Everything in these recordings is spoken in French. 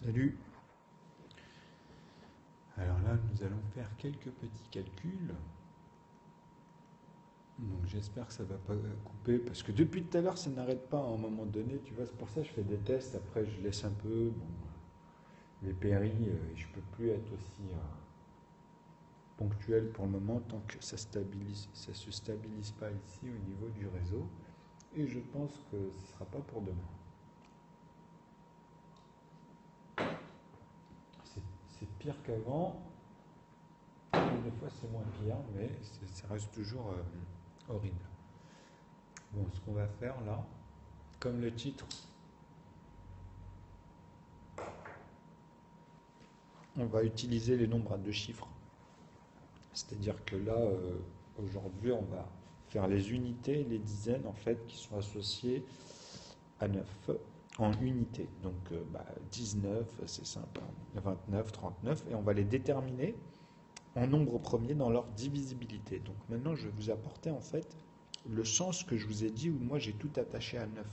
Salut. Alors là, nous allons faire quelques petits calculs. Donc j'espère que ça ne va pas couper, parce que depuis tout à l'heure, ça n'arrête pas à un moment donné. Tu vois, c'est pour ça que je fais des tests. Après, je laisse un peu. Bon, les péris, je ne peux plus être aussi ponctuel pour le moment tant que ça se stabilise pas ici au niveau du réseau. Et je pense que ce ne sera pas pour demain. C'est pire qu'avant. Des fois c'est moins pire, mais ça reste toujours horrible. Bon, ce qu'on va faire là, comme le titre, on va utiliser les nombres à deux chiffres. C'est-à-dire que là, aujourd'hui, on va faire les unités et les dizaines en fait qui sont associées à 9 en unités. Donc 19, c'est simple, 29, 39, et on va les déterminer en nombre premier dans leur divisibilité. Donc maintenant, je vais vous apporter en fait le sens que je vous ai dit où moi j'ai tout attaché à 9.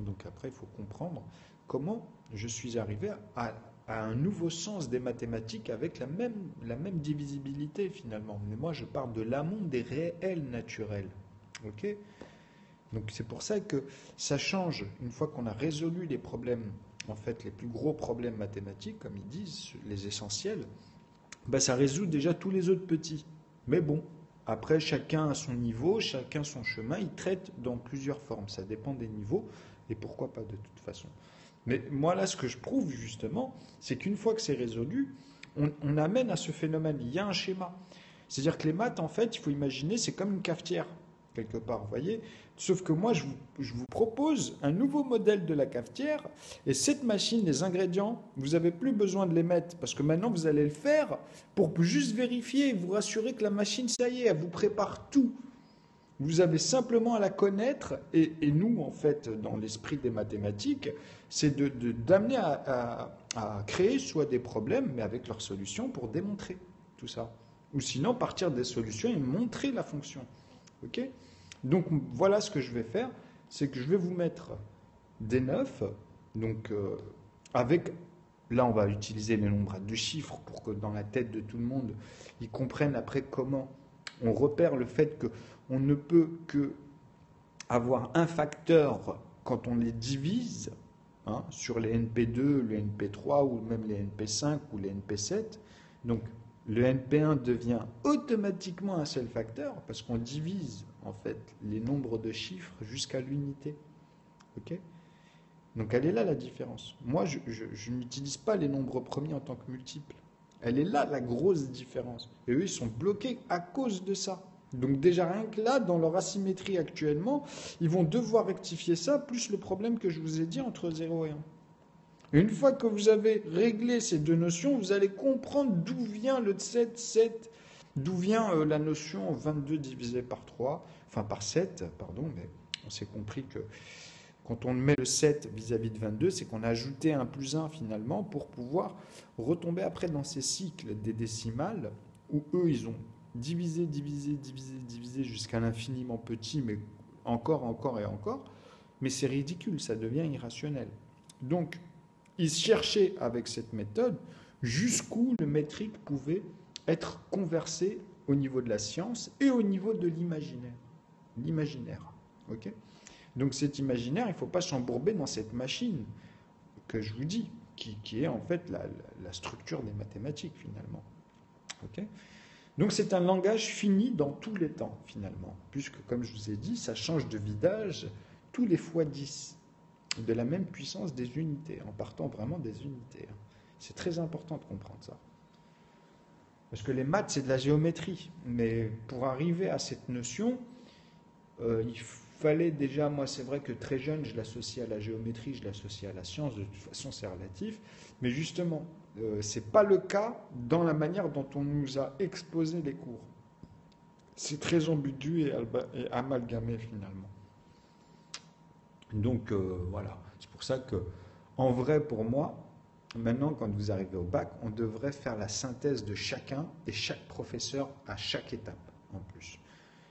Donc après, il faut comprendre comment je suis arrivé à un nouveau sens des mathématiques avec la même divisibilité finalement. Mais moi, je parle de l'amont des réels naturels. Ok? Donc c'est pour ça que ça change une fois qu'on a résolu les problèmes, en fait les plus gros problèmes mathématiques, comme ils disent, les essentiels. Ça résout déjà tous les autres petits. Mais bon, après, chacun à son niveau, chacun son chemin, il traite dans plusieurs formes. Ça dépend des niveaux, et pourquoi pas de toute façon. Mais moi, là, ce que je prouve, justement, c'est qu'une fois que c'est résolu, on amène à ce phénomène. Il y a un schéma. C'est-à-dire que les maths, en fait, il faut imaginer, c'est comme une cafetière, quelque part, vous voyez. Sauf que moi, je vous propose un nouveau modèle de la cafetière, et cette machine, les ingrédients, vous n'avez plus besoin de les mettre, parce que maintenant, vous allez le faire pour juste vérifier et vous rassurer que la machine, ça y est, elle vous prépare tout. Vous avez simplement à la connaître, et nous, en fait, dans l'esprit des mathématiques, c'est d'amener à créer soit des problèmes, mais avec leurs solutions pour démontrer tout ça. Ou sinon, partir des solutions et montrer la fonction. Ok ? Donc voilà ce que je vais faire, c'est que je vais vous mettre des 9, donc avec, là on va utiliser les nombres à deux chiffres pour que dans la tête de tout le monde, ils comprennent après comment on repère le fait qu'on ne peut que avoir un facteur quand on les divise, hein, sur les NP2, les NP3 ou même les NP5 ou les NP7. Donc le NP1 devient automatiquement un seul facteur parce qu'on divise en fait les nombres de chiffres jusqu'à l'unité. Ok ? Donc elle est là la différence. Moi, je n'utilise pas les nombres premiers en tant que multiples. Elle est là la grosse différence. Et eux, ils sont bloqués à cause de ça. Donc déjà rien que là, dans leur asymétrie actuellement, ils vont devoir rectifier ça, plus le problème que je vous ai dit entre 0 et 1. Une fois que vous avez réglé ces deux notions, vous allez comprendre d'où vient le 7, d'où vient la notion 22 divisé par 3, enfin par 7, pardon, mais on s'est compris que quand on met le 7 vis-à-vis de 22, c'est qu'on a ajouté un plus 1 finalement pour pouvoir retomber après dans ces cycles des décimales où eux, ils ont divisé jusqu'à l'infiniment petit, mais encore et encore. Mais c'est ridicule, ça devient irrationnel. Donc, ils cherchaient avec cette méthode jusqu'où le métrique pouvait être conversé au niveau de la science et au niveau de l'imaginaire. L'imaginaire. Ok ? Donc cet imaginaire, il ne faut pas s'embourber dans cette machine que je vous dis, qui est en fait la structure des mathématiques finalement. Ok ? Donc c'est un langage fini dans tous les temps finalement, puisque comme je vous ai dit, ça change de vidage tous les fois 10, de la même puissance des unités, en partant vraiment des unités. C'est très important de comprendre ça. Parce que les maths, c'est de la géométrie, mais pour arriver à cette notion, il fallait déjà, moi c'est vrai que très jeune, je l'associe à la géométrie, je l'associe à la science, de toute façon c'est relatif, mais justement, ce n'est pas le cas dans la manière dont on nous a exposé les cours. C'est très ambigu et amalgamé finalement. Donc voilà, c'est pour ça que, en vrai pour moi, maintenant quand vous arrivez au bac, on devrait faire la synthèse de chacun et chaque professeur à chaque étape en plus.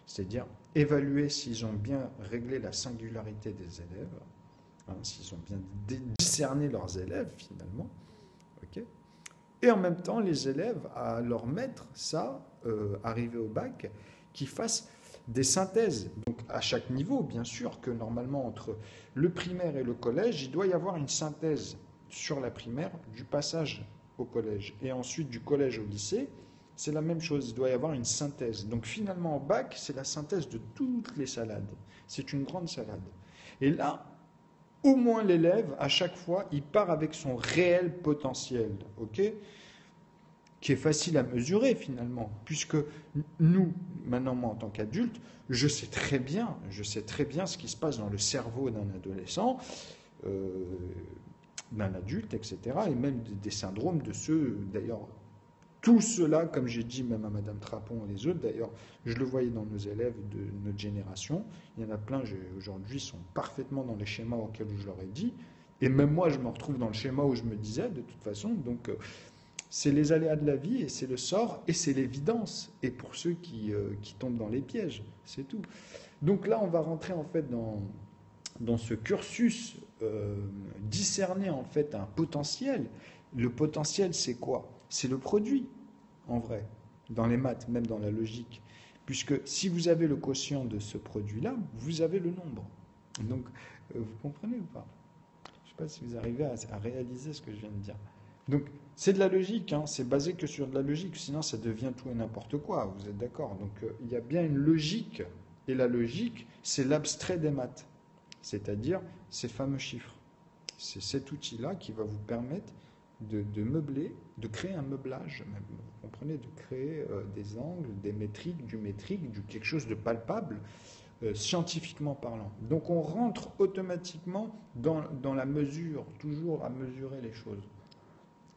C'est-à-dire évaluer s'ils ont bien réglé la singularité des élèves, hein, s'ils ont bien discerné leurs élèves finalement, ok. Et en même temps, les élèves, à leur maître, ça, arrivé au bac, qu'ils fassent des synthèses. Donc à chaque niveau, bien sûr, que normalement entre le primaire et le collège, il doit y avoir une synthèse sur la primaire du passage au collège. Et ensuite du collège au lycée, c'est la même chose, il doit y avoir une synthèse. Donc finalement, au bac, c'est la synthèse de toutes les salades. C'est une grande salade. Et là, au moins l'élève, à chaque fois, il part avec son réel potentiel, ok, qui est facile à mesurer finalement, puisque nous, maintenant moi en tant qu'adulte, je sais très bien ce qui se passe dans le cerveau d'un adolescent, euh, d'un adulte, etc., et même des syndromes de ceux, d'ailleurs, tout cela, comme j'ai dit même à Madame Trapon et les autres, d'ailleurs, je le voyais dans nos élèves de notre génération, il y en a plein aujourd'hui sont parfaitement dans les schémas auxquels je leur ai dit, et même moi je me retrouve dans le schéma où je me disais de toute façon, donc c'est les aléas de la vie et c'est le sort et c'est l'évidence, et pour ceux qui tombent dans les pièges, c'est tout. Donc là on va rentrer en fait dans ce cursus, discerner en fait un potentiel. Le potentiel c'est quoi? C'est le produit, en vrai, dans les maths, même dans la logique. Puisque si vous avez le quotient de ce produit-là, vous avez le nombre. Donc, vous comprenez ou pas? Je ne sais pas si vous arrivez à réaliser ce que je viens de dire. Donc, c'est de la logique, hein, c'est basé que sur de la logique, sinon ça devient tout et n'importe quoi, vous êtes d'accord? Donc, il y a bien une logique, et la logique, c'est l'abstrait des maths, c'est-à-dire ces fameux chiffres. C'est cet outil-là qui va vous permettre de meubler, de créer un meublage, même, vous comprenez, de créer des angles, des métriques, du quelque chose de palpable, scientifiquement parlant. Donc on rentre automatiquement dans la mesure, toujours à mesurer les choses.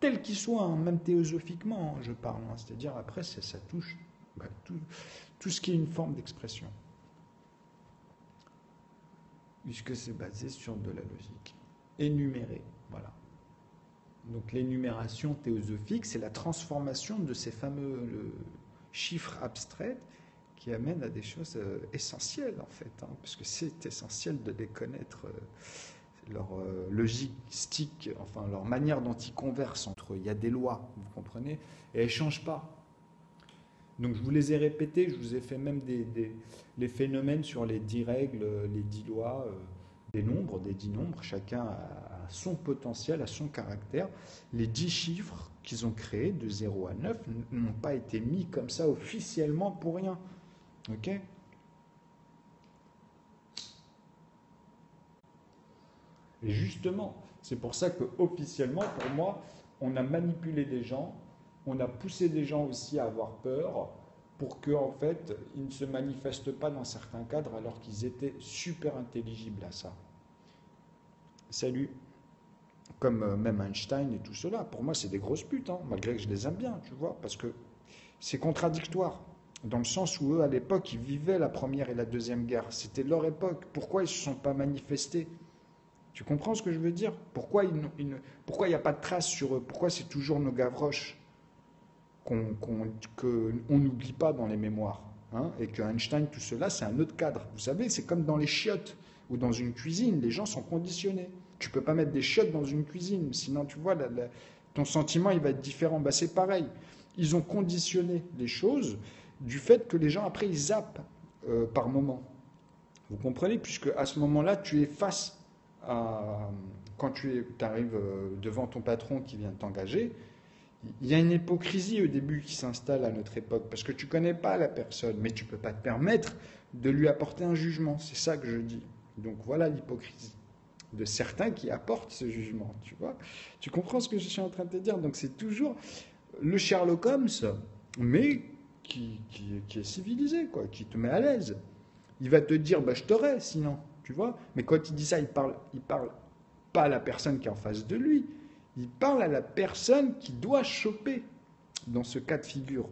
Telles qu'ils soient, hein, même théosophiquement, hein, je parle, hein, c'est-à-dire après ça touche tout ce qui est une forme d'expression. Puisque c'est basé sur de la logique. Énuméré, voilà. Donc l'énumération théosophique, c'est la transformation de ces fameux chiffres abstraits qui amènent à des choses essentielles en fait, hein, parce que c'est essentiel de les connaître, leur logistique, enfin leur manière dont ils conversent entre eux. Il y a des lois, vous comprenez, et elles ne changent pas. Donc je vous les ai répétées, je vous ai fait même les phénomènes sur les 10 règles, les 10 lois, des nombres, des 10 nombres, chacun a son potentiel, a son caractère. Les 10 chiffres qu'ils ont créés de 0 à 9 n'ont pas été mis comme ça officiellement pour rien. Ok? Et justement, c'est pour ça que officiellement, pour moi, on a manipulé des gens, on a poussé des gens aussi à avoir peur pour qu'en fait, ils ne se manifestent pas dans certains cadres alors qu'ils étaient super intelligibles à ça. Salut. Comme même Einstein et tout cela. Pour moi, c'est des grosses putes, hein, malgré que je les aime bien, tu vois, parce que c'est contradictoire. Dans le sens où eux, à l'époque, ils vivaient la première et la deuxième guerre. C'était leur époque. Pourquoi ils ne se sont pas manifestés? Tu comprends ce que je veux dire? Pourquoi il n'y a pas de traces sur eux? Pourquoi c'est toujours nos Gavroches qu'on n'oublie pas dans les mémoires, hein? Et que Einstein, tout cela, c'est un autre cadre. Vous savez, c'est comme dans les chiottes ou dans une cuisine. Les gens sont conditionnés. Tu ne peux pas mettre des chiottes dans une cuisine, sinon tu vois, ton sentiment il va être différent. Bah, c'est pareil. Ils ont conditionné les choses du fait que les gens après ils zappent par moment. Vous comprenez? Puisque à ce moment-là, tu es face à... Quand tu arrives devant ton patron qui vient t'engager, il y a une hypocrisie au début qui s'installe à notre époque, parce que tu ne connais pas la personne, mais tu ne peux pas te permettre de lui apporter un jugement. C'est ça que je dis. Donc voilà l'hypocrisie de certains qui apportent ce jugement, tu vois. Tu comprends ce que je suis en train de te dire? Donc c'est toujours le Sherlock Holmes, mais qui est civilisé, quoi, qui te met à l'aise. Il va te dire, bah, je t'aurais sinon, tu vois. Mais quand il dit ça, il parle pas à la personne qui est en face de lui, il parle à la personne qui doit choper dans ce cas de figure.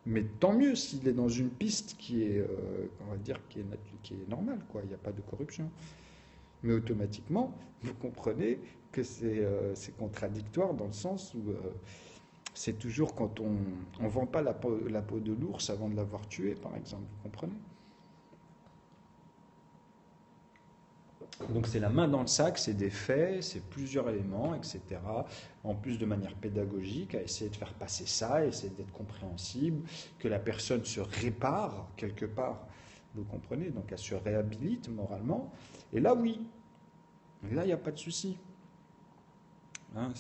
Mais tant mieux s'il est dans une piste qui est, on va dire, qui est normale, quoi. Il n'y a pas de corruption. Mais automatiquement, vous comprenez que c'est contradictoire dans le sens où c'est toujours quand on ne vend pas la peau de l'ours avant de l'avoir tué, par exemple, vous comprenez? Donc c'est la main dans le sac, c'est des faits, c'est plusieurs éléments, etc. En plus de manière pédagogique, à essayer de faire passer ça, à essayer d'être compréhensible, que la personne se répare quelque part, vous comprenez, donc elle se réhabilite moralement. Et là, oui, là, il n'y a pas de souci. Hein,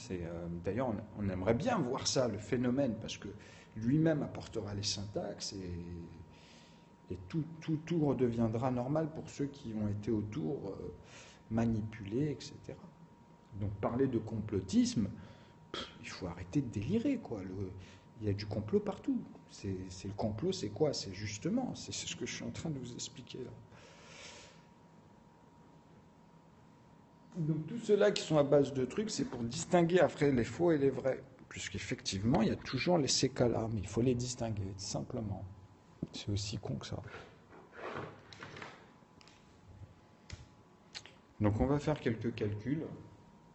d'ailleurs, on aimerait bien voir ça, le phénomène, parce que lui-même apportera les syntaxes et tout redeviendra normal pour ceux qui ont été autour manipulés, etc. Donc parler de complotisme, il faut arrêter de délirer, quoi. Il y a du complot partout. Le complot, c'est quoi? C'est justement, c'est ce que je suis en train de vous expliquer là. Donc tout ceux-là qui sont à base de trucs, c'est pour distinguer après les faux et les vrais. Puisqu'effectivement, il y a toujours ces cas-là, mais il faut les distinguer, simplement. C'est aussi con que ça. Donc on va faire quelques calculs.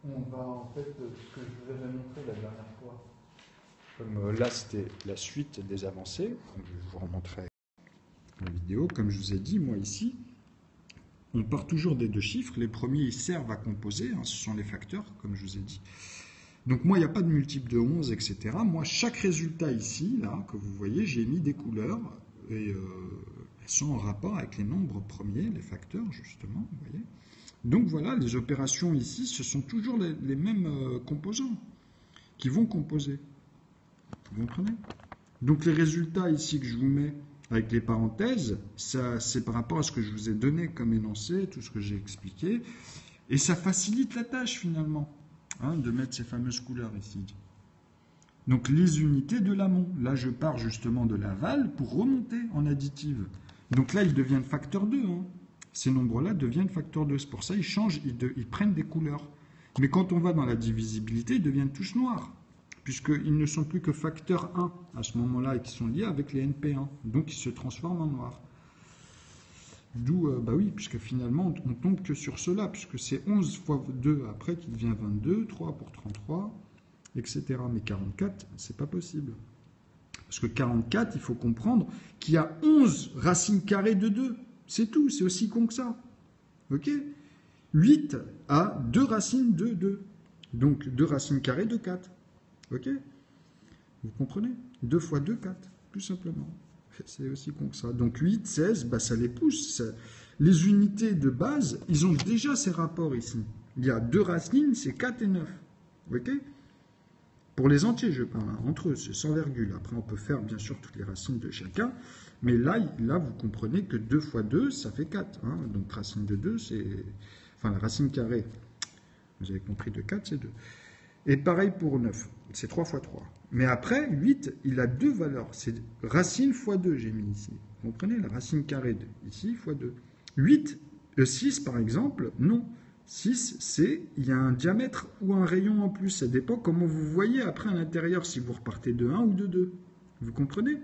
On va en fait, ce que je vous avais montré la dernière fois, comme là c'était la suite des avancées, comme je vous remontrerai la vidéo, comme je vous ai dit, moi ici, on part toujours des deux chiffres. Les premiers ils servent à composer, hein, ce sont les facteurs, comme je vous ai dit. Donc moi il n'y a pas de multiple de 11, etc. Moi chaque résultat ici, là, que vous voyez, j'ai mis des couleurs, et elles sont en rapport avec les nombres premiers, les facteurs justement, vous voyez. Donc voilà, les opérations ici, ce sont toujours les mêmes composants qui vont composer. Vous comprenez? Donc les résultats ici que je vous mets avec les parenthèses, c'est par rapport à ce que je vous ai donné comme énoncé, tout ce que j'ai expliqué, et ça facilite la tâche finalement, hein, de mettre ces fameuses couleurs ici. Donc les unités de l'amont. Là, je pars justement de l'aval pour remonter en additive. Donc là, ils deviennent facteur 2, hein. Ces nombres-là deviennent facteur 2. C'est pour ça qu'ils changent, ils prennent des couleurs. Mais quand on va dans la divisibilité, ils deviennent tous noirs, puisqu'ils ne sont plus que facteur 1 à ce moment-là et qui sont liés avec les NP1. Donc ils se transforment en noir. D'où, bah oui, puisque finalement, on tombe que sur cela, puisque c'est 11 fois 2 après qui devient 22, 3 pour 33, etc. Mais 44, c'est pas possible. Parce que 44, il faut comprendre qu'il y a 11 racines carrées de 2. C'est tout, c'est aussi con que ça. Ok? 8 a 2 racines de 2. Donc 2 racines carrées de 4. Ok? Vous comprenez? 2 fois 2, 4, tout simplement. C'est aussi con que ça. Donc 8, 16, bah, ça les pousse. Les unités de base, ils ont déjà ces rapports ici. Il y a 2 racines, c'est 4 et 9. Ok? Pour les entiers, je parle, hein, entre eux, c'est sans virgule. Après, on peut faire bien sûr toutes les racines de chacun. Mais là, vous comprenez que 2 fois 2, ça fait 4. Hein. Donc, racine de 2, c'est... Enfin, la racine carrée, vous avez compris, de 4, c'est 2. Et pareil pour 9, c'est 3 fois 3. Mais après, 8, il a 2 valeurs. C'est racine fois 2, j'ai mis ici. Vous comprenez? La racine carrée de ici fois 2. 8, 6, par exemple, non. 6, c'est, il y a un diamètre ou un rayon en plus. Ça dépend comment vous voyez après à l'intérieur, si vous repartez de 1 ou de 2. Vous comprenez?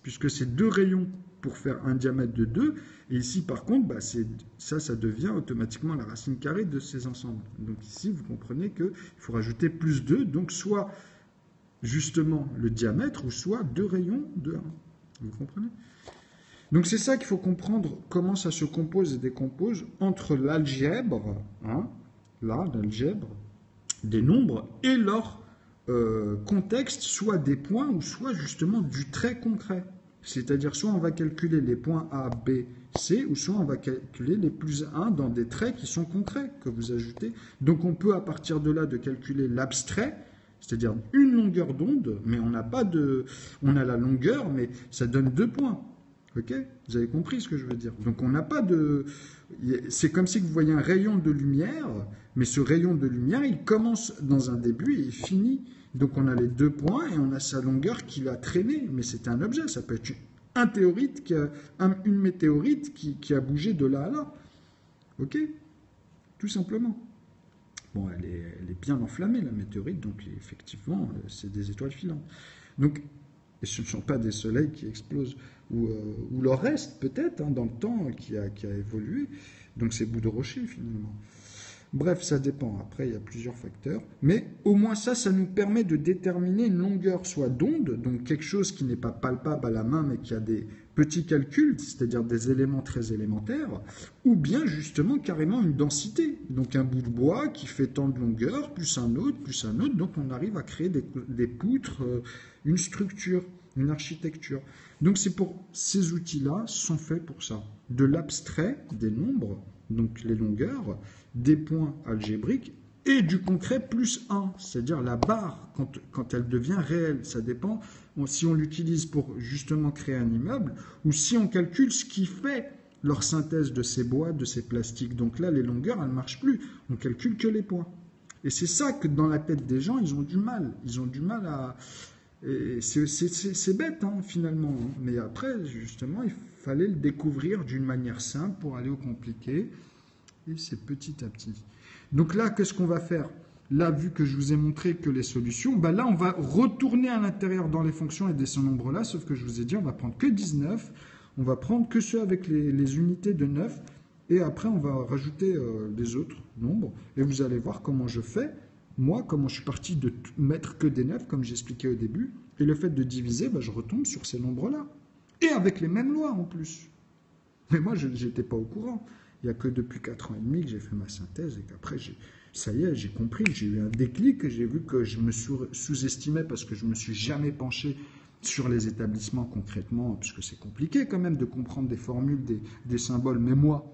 Puisque c'est 2 rayons pour faire un diamètre de 2. Et ici, par contre, bah, ça devient automatiquement la racine carrée de ces ensembles. Donc ici, vous comprenez qu'il faut rajouter plus 2. Donc soit justement le diamètre, ou soit 2 rayons de 1. Vous comprenez? Donc c'est ça qu'il faut comprendre, comment ça se compose et décompose entre l'algèbre, hein, là, l'algèbre, des nombres et leur contexte, soit des points ou soit justement du trait concret. C'est-à-dire soit on va calculer les points A, B, C, ou soit on va calculer les plus 1 dans des traits qui sont concrets, que vous ajoutez. Donc on peut à partir de là de calculer l'abstrait, c'est-à-dire une longueur d'onde, mais on n'a pas de... On a la longueur, mais ça donne 2 points. Ok? Vous avez compris ce que je veux dire? Donc on n'a pas de... C'est comme si vous voyez un rayon de lumière, mais ce rayon de lumière, il commence dans un début et il finit. Donc on a les 2 points et on a sa longueur qui l'a traîné, mais c'est un objet, ça peut être un théorite, une météorite qui a bougé de là à là. Ok? Tout simplement. Bon, elle est bien enflammée, la météorite, donc effectivement, c'est des étoiles filantes. Donc, et ce ne sont pas des soleils qui explosent, ou leur reste peut-être, hein, dans le temps, qui a évolué. Donc c'est bouts de rocher finalement. Bref, ça dépend. Après, il y a plusieurs facteurs. Mais au moins ça nous permet de déterminer une longueur soit d'onde, donc quelque chose qui n'est pas palpable à la main, mais qui a des petit calcul, c'est-à-dire des éléments très élémentaires, ou bien justement carrément une densité. Donc un bout de bois qui fait tant de longueur, plus un autre, donc on arrive à créer des poutres, une structure, une architecture. Donc c'est pour ces outils-là sont faits pour ça. De l'abstrait, des nombres, donc les longueurs, des points algébriques, et du concret plus 1, c'est-à-dire la barre, quand elle devient réelle. Ça dépend si on l'utilise pour justement créer un immeuble, ou si on calcule ce qui fait leur synthèse de ces bois, de ces plastiques. Donc là, les longueurs, elles ne marchent plus. On calcule que les points. Et c'est ça que dans la tête des gens, ils ont du mal. Ils ont du mal à... C'est bête, hein, finalement. Mais après, justement, il fallait le découvrir d'une manière simple pour aller au compliqué. Et c'est petit à petit. Donc là, qu'est-ce qu'on va faire? Là, vu que je vous ai montré que les solutions, ben là, on va retourner à l'intérieur dans les fonctions et ces nombres-là, sauf que je vous ai dit, on va prendre que 19, on va prendre que ceux avec les unités de 9, et après, on va rajouter les autres nombres, et vous allez voir comment je fais, moi, comment je suis parti de mettre que des 9, comme j'expliquais au début, et le fait de diviser, ben, je retombe sur ces nombres-là, et avec les mêmes lois en plus. Mais moi, je n'étais pas au courant. Il n'y a que depuis 4 ans et demi que j'ai fait ma synthèse, et qu'après, ça y est, j'ai compris, j'ai eu un déclic, j'ai vu que je me sous-estimais parce que je ne me suis jamais penché sur les établissements concrètement, puisque c'est compliqué quand même de comprendre des formules, des symboles. Mais moi,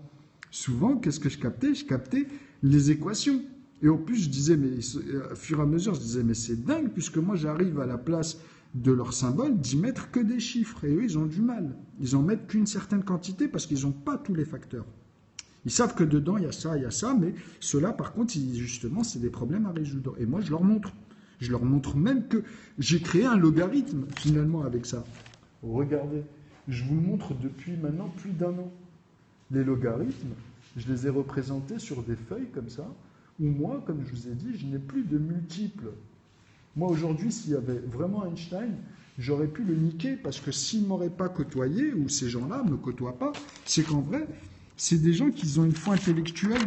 souvent, qu'est-ce que je captais? Je captais les équations. Et au plus, je disais, mais au fur et à mesure, je disais, mais c'est dingue, puisque moi, j'arrive à la place de leurs symboles d'y mettre que des chiffres. Et eux, ils ont du mal. Ils en mettent qu'une certaine quantité parce qu'ils n'ont pas tous les facteurs. Ils savent que dedans, il y a ça, mais ceux-là, par contre, justement, c'est des problèmes à résoudre. Et moi, je leur montre. Je leur montre même que j'ai créé un logarithme, finalement, avec ça. Regardez, je vous le montre depuis maintenant plus d'1 an. Les logarithmes, je les ai représentés sur des feuilles comme ça, où moi, comme je vous ai dit, je n'ai plus de multiples. Moi, aujourd'hui, s'il y avait vraiment Einstein, j'aurais pu le niquer, parce que s'il ne m'aurait pas côtoyé, ou ces gens-là ne me côtoient pas, c'est qu'en vrai... c'est des gens qui ont une foi intellectuelle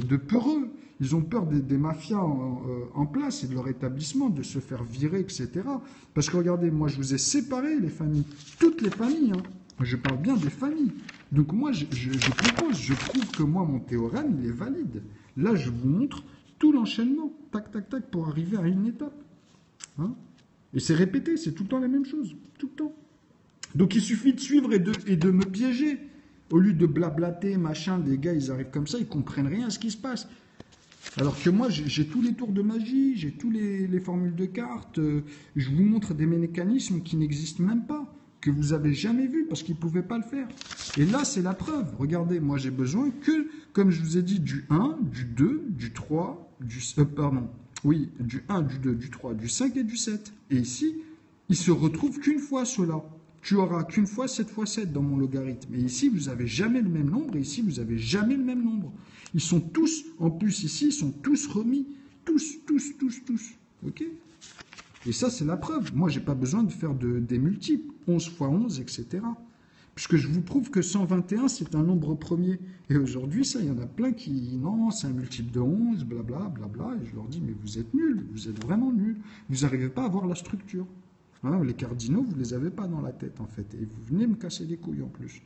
de peureux. Ils ont peur des mafias en place et de leur établissement, de se faire virer, etc. Parce que regardez, moi je vous ai séparé les familles, toutes les familles. Hein. Je parle bien des familles. Donc moi je propose, je prouve que moi mon théorème il est valide. Là je vous montre tout l'enchaînement, tac tac tac, pour arriver à une étape. Hein. Et c'est répété, c'est tout le temps la même chose, tout le temps. Donc il suffit de suivre et de me piéger. Au lieu de blablater, machin, des gars, ils arrivent comme ça, ils comprennent rien à ce qui se passe. Alors que moi, j'ai tous les tours de magie, j'ai tous les formules de cartes, je vous montre des mécanismes qui n'existent même pas, que vous avez jamais vus, parce qu'ils ne pouvaient pas le faire. Et là, c'est la preuve. Regardez, moi, j'ai besoin que, comme je vous ai dit, du 1, du 2, du 3, du 1, du 2, du 3, du 5 et du 7. Et ici, ils se retrouvent qu'une fois, ceux-là. Tu auras qu'une fois 7 fois 7 dans mon logarithme. Et ici, vous n'avez jamais le même nombre. Et ici, vous n'avez jamais le même nombre. Ils sont tous, en plus ici, ils sont tous remis. Tous. OK? Et ça, c'est la preuve. Moi, je n'ai pas besoin de faire des multiples. 11 fois 11, etc. Puisque je vous prouve que 121, c'est un nombre premier. Et aujourd'hui, ça, il y en a plein qui... Non, c'est un multiple de 11, blabla, blabla. Et je leur dis, mais vous êtes nuls. Vous êtes vraiment nuls. Vous n'arrivez pas à avoir la structure. Hein, les cardinaux, vous ne les avez pas dans la tête, en fait. Et vous venez me casser les couilles, en plus.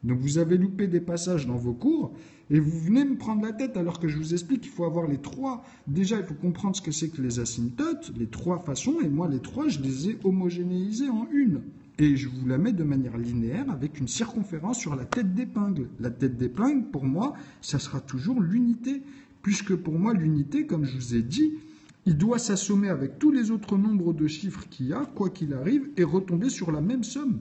Donc, vous avez loupé des passages dans vos cours, et vous venez me prendre la tête, alors que je vous explique qu'il faut avoir les 3. Déjà, il faut comprendre ce que c'est que les asymptotes, les 3 façons, et moi, les 3, je les ai homogénéisés en une. Et je vous la mets de manière linéaire, avec une circonférence sur la tête d'épingle. La tête d'épingle, pour moi, ça sera toujours l'unité, puisque pour moi, l'unité, comme je vous ai dit, il doit s'assommer avec tous les autres nombres de chiffres qu'il y a, quoi qu'il arrive, et retomber sur la même somme.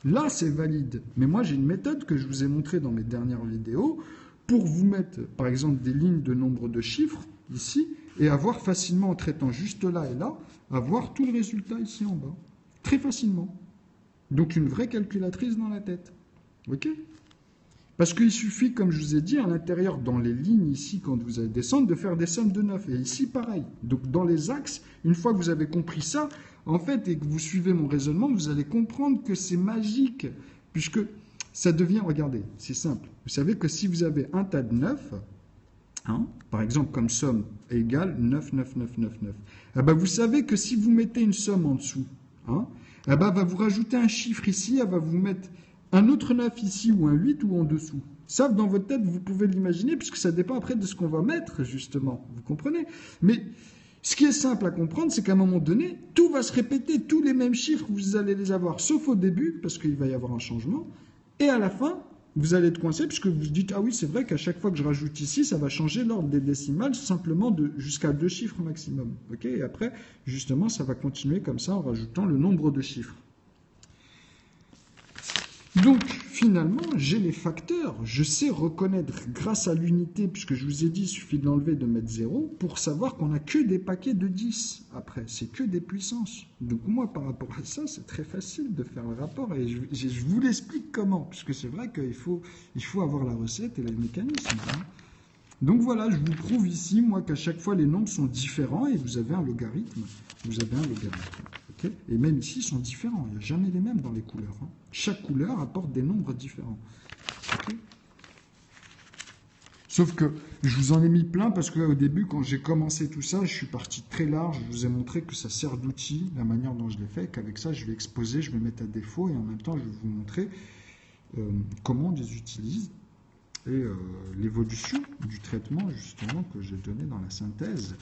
Là, c'est valide. Mais moi, j'ai une méthode que je vous ai montrée dans mes dernières vidéos pour vous mettre, par exemple, des lignes de nombre de chiffres, ici, et avoir facilement, en traitant juste là et là, avoir tout le résultat ici en bas. Très facilement. Donc, une vraie calculatrice dans la tête. OK ? Parce qu'il suffit, comme je vous ai dit, à l'intérieur, dans les lignes ici, quand vous allez descendre, de faire des sommes de 9. Et ici, pareil. Donc, dans les axes, une fois que vous avez compris ça, en fait, et que vous suivez mon raisonnement, vous allez comprendre que c'est magique. Puisque ça devient, regardez, c'est simple. Vous savez que si vous avez un tas de 9, hein, par exemple, comme somme égale 9, 9, 9, 9, 9, eh ben, vous savez que si vous mettez une somme en dessous, hein, eh ben, elle va vous rajouter un chiffre ici, elle va vous mettre un autre 9 ici, ou un 8, ou en dessous. Ça, dans votre tête, vous pouvez l'imaginer, puisque ça dépend après de ce qu'on va mettre, justement. Vous comprenez? Mais ce qui est simple à comprendre, c'est qu'à un moment donné, tout va se répéter, tous les mêmes chiffres, vous allez les avoir, sauf au début, parce qu'il va y avoir un changement, et à la fin, vous allez être coincé, puisque vous dites, ah oui, c'est vrai qu'à chaque fois que je rajoute ici, ça va changer l'ordre des décimales, simplement jusqu'à 2 chiffres maximum. Okay, et après, justement, ça va continuer comme ça, en rajoutant le nombre de chiffres. Donc, finalement, j'ai les facteurs. Je sais reconnaître grâce à l'unité, puisque je vous ai dit, il suffit de l'enlever, de mettre 0, pour savoir qu'on n'a que des paquets de 10 après. C'est que des puissances. Donc, moi, par rapport à ça, c'est très facile de faire le rapport. Et je vous l'explique comment, puisque c'est vrai qu'il faut avoir la recette et le mécanisme. Hein. Donc, voilà, je vous prouve ici, moi, qu'à chaque fois, les nombres sont différents et vous avez un logarithme. Vous avez un logarithme. Okay, et même ici, ils sont différents. Il n'y a jamais les mêmes dans les couleurs. Hein. Chaque couleur apporte des nombres différents. Okay. Sauf que je vous en ai mis plein parce qu'au début, quand j'ai commencé tout ça, je suis parti très large. Je vous ai montré que ça sert d'outil, la manière dont je l'ai fait, qu'avec ça, je vais exposer, je vais mettre à défaut et en même temps, je vais vous montrer comment on les utilise et l'évolution du traitement, justement, que j'ai donné dans la synthèse.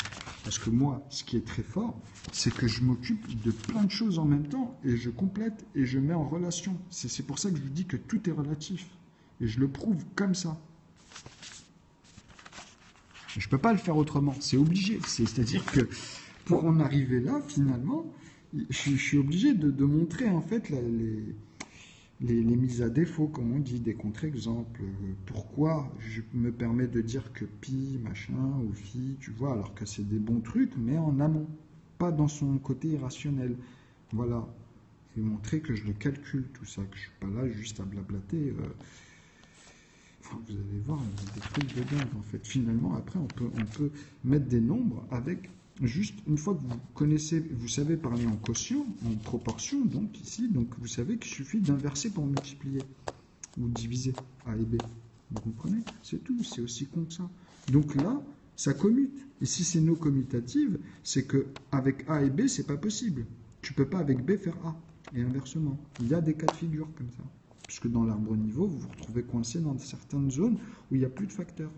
Parce que moi, ce qui est très fort, c'est que je m'occupe de plein de choses en même temps et je complète et je mets en relation. C'est pour ça que je vous dis que tout est relatif. Et je le prouve comme ça. Je ne peux pas le faire autrement, c'est obligé. C'est-à-dire que pour en arriver là, finalement, je suis obligé de montrer en fait les mises à défaut, comme on dit, des contre-exemples. Pourquoi je me permets de dire que pi, machin, ou phi, tu vois, alors que c'est des bons trucs, mais en amont, pas dans son côté irrationnel. Voilà. Et montrer que je le calcule, tout ça, que je ne suis pas là juste à blablater. Enfin, vous allez voir, il y a des trucs de dingue, en fait. Finalement, après, on peut mettre des nombres avec... Juste une fois que vous connaissez, vous savez parler en quotient, en proportion, donc ici, donc vous savez qu'il suffit d'inverser pour multiplier ou diviser A et B. Vous comprenez? C'est tout, c'est aussi con que ça. Donc là, ça commute. Et si c'est non commutative, c'est que avec A et B, c'est pas possible. Tu peux pas avec B faire A et inversement. Il y a des cas de figure comme ça, puisque dans l'arbre niveau, vous vous retrouvez coincé dans certaines zones où il n'y a plus de facteurs.